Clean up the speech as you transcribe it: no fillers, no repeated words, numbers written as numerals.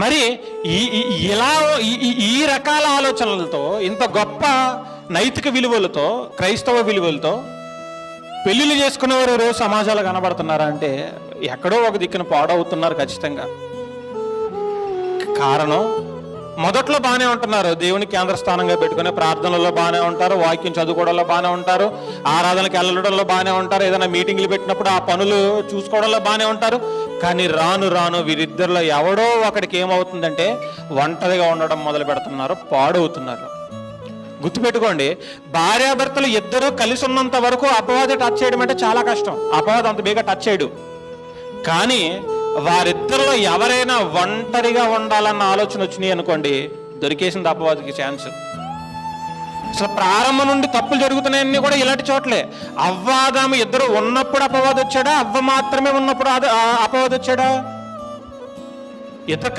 మరి ఇలా ఈ రకాల ఆలోచనలతో, ఇంత గొప్ప నైతిక విలువలతో, క్రైస్తవ విలువలతో పెళ్ళిళ్ళు చేసుకునేవారు రోజు సమాజాలు కనబడుతున్నారా అంటే ఎక్కడో ఒక దిక్కున పాడవుతున్నారు ఖచ్చితంగా. కారణం, మొదట్లో బాగానే ఉంటున్నారు, దేవుని కేంద్ర స్థానంగా పెట్టుకునే ప్రార్థనలో బాగానే ఉంటారు, వాక్యం చదువుకోవడంలో బాగానే ఉంటారు, ఆరాధనకి వెళ్ళడంలో బాగానే ఉంటారు, ఏదైనా మీటింగ్లు పెట్టినప్పుడు ఆ పనులు చూసుకోవడంలో బాగానే ఉంటారు. కానీ రాను రాను వీరిద్దరిలో ఎవడో ఒకడికి ఏమవుతుందంటే ఒంటరిగా ఉండడం మొదలు పెడుతున్నారు, పాడవుతున్నారు. గుర్తుపెట్టుకోండి, భార్యాభర్తలు ఇద్దరూ కలిసి ఉన్నంత వరకు అపవాది టచ్ చేయడం అంటే చాలా కష్టం. అపవాది అంత బేగా టచ్ చేయడు. కానీ వారిద్దరిలో ఎవరైనా ఒంటరిగా ఉండాలన్న ఆలోచన వచ్చినాయి అనుకోండి, దొరికేసింది అపవాదికి ఛాన్స్. అసలు ప్రారంభం నుండి తప్పులు జరుగుతున్నాయన్నీ కూడా ఇలాంటి చోట్లే. అవ్వాదాము ఇద్దరు ఉన్నప్పుడు అపవాది వచ్చాడా? అవ్వ మాత్రమే ఉన్నప్పుడు అపవాది వచ్చాడా? ఇద్దరు